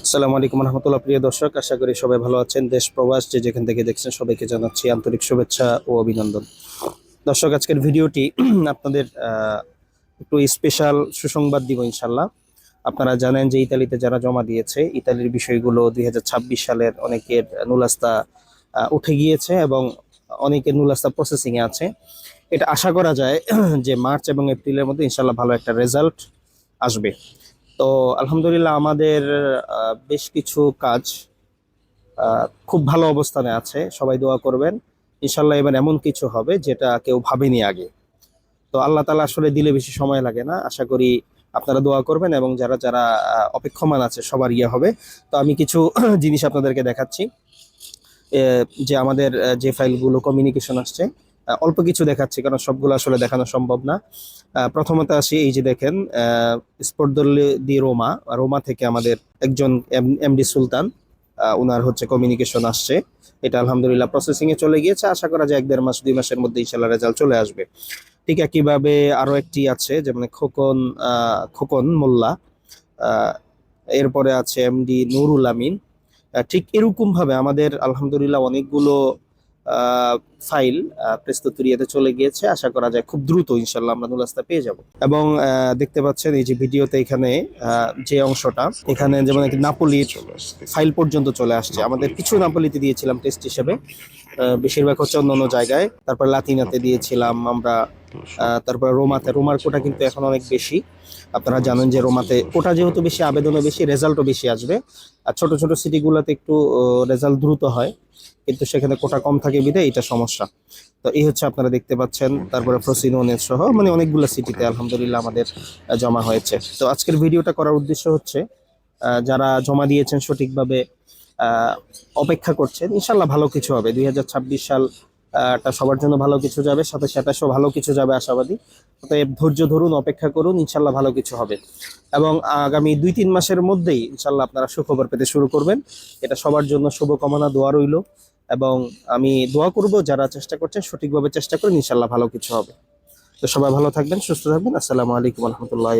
আসসালামু আলাইকুম রহমতুল্লাহ। প্রিয় দর্শক, আশা করি সবাই ভালো আছেন। দেশ প্রবাস যে যেখান থেকে দেখছেন সবাইকে জানাচ্ছি আন্তরিক শুভেচ্ছা ও অভিনন্দন। দর্শক, আজকের ভিডিওটি আপনাদের একটু স্পেশাল সুসংবাদ দিব ইনশাল্লাহ। আপনারা জানেন যে ইতালিতে যারা জমা দিয়েছে, ইতালির বিষয়গুলো 2026 সালের অনেকের নুলাস্তা উঠে গিয়েছে এবং অনেকের নুলাস্তা প্রসেসিং এ আছে। এটা আশা করা যায় যে মার্চ এবং এপ্রিলের মধ্যে ইনশাল্লাহ ভালো একটা রেজাল্ট আসবে। তো আলহামদুলিল্লাহ আমাদের বেশ কিছু কাজ খুব ভালো অবস্থানে আছে, সবাই দোয়া করবেন। ইনশাল্লাহ এবার এমন কিছু হবে যেটা কেউ ভাবেনি আগে। তো আল্লাহ তাআলা আসলে দিলে বেশি সময় লাগে না, আশা করি আপনারা দোয়া করবেন এবং যারা যারা অপেক্ষমান আছে সবার ইয়ে হবে। তো আমি কিছু জিনিস আপনাদেরকে দেখাচ্ছি। যে আমাদের যে ফাইলগুলো কমিউনিকেশন আসছে, অল্প কিছু দেখাচ্ছি কারণ সবগুলো আসলে দেখানো সম্ভব না। প্রথমত আসি, এই যে দেখেন, স্পোর্টদল্লি দি রোমা, রোমা থেকে আমাদের একজন এমডি সুলতান, ওনার হচ্ছে কমিউনিকেশন আসছে। এটা আলহামদুলিল্লাহ প্রসেসিং এ চলে গিয়েছে, আশা করা যায় 1-1.5 মাস 2 মাসের মধ্যে ইনশাল্লাহ রেজাল্ট চলে আসবে। ঠিক একইভাবে আরো একটি আছে, যেমন খোকন মোল্লা, আহ, এরপরে আছে এমডি নুরুল আমিন। ঠিক এরকম ভাবে আমাদের আলহামদুলিল্লাহ অনেকগুলো ফাইল প্রেস্ততুরিয়াতে চলে গিয়েছে, আশা করা যায় খুব দ্রুত ইনশাল্লাহ আমরা নুলাস্তা পেয়ে যাব। এবং দেখতে পাচ্ছেন এই যে ভিডিওতে এখানে যে অংশটা, এখানে যেমন একটি নাপোলির ফাইল পর্যন্ত চলে আসছে। আমাদের কিছু নাপোলিতে দিয়েছিলাম টেস্ট হিসেবে, বেশিরভাগ হচ্ছে অন্যান্য জায়গায়। তারপর লাতিনাতে দিয়েছিলাম আমরা, তারপর রোমার কোটা কিন্তু এখন অনেক বেশি। আপনারা জানেন যে রোমাতে কোটা যেহেতু বেশি, আবেদনও বেশি, রেজাল্টও বেশি আসবে। আর ছোট ছোট সিটিগুলোতে একটু রেজাল্ট দ্রুত হয়, কিন্তু সেখানে কোটা কম থাকে বিধায় এটা সমস্যা। তো এই হচ্ছে আপনারা দেখতে পাচ্ছেন। তারপরে ফ্রোসিনোনেস সহ মানে অনেকগুলো সিটিতে আলহামদুলিল্লাহ আমাদের জমা হয়েছে। তো আজকের ভিডিওটা করার উদ্দেশ্য হচ্ছে, যারা জমা দিয়েছেন সঠিকভাবে আহ, অপেক্ষা করছেন, ইনশাল্লাহ ভালো কিছু হবে। 2026 সাল টা সবার জন্য ভালো কিছু যাবে, সাথে 27-ও ভালো কিছু যাবে আশাবাদী। অতএব ধৈর্য ধরুন, অপেক্ষা করুন, ইনশাল্লাহ ভালো কিছু হবে। এবং আগামী 2-3 মাসের মধ্যেই ইনশাল্লাহ আপনারা সুখবর পেতে শুরু করবেন। এটা সবার জন্য শুভকামনা, দোয়া রইল। এবং আমি দোয়া করব যারা চেষ্টা করছেন সঠিকভাবে চেষ্টা করেন, ইনশাল্লাহ ভালো কিছু হবে। তো সবাই ভালো থাকবেন, সুস্থ থাকবেন। আসসালামু আলাইকুম রহমতুল্লাহ।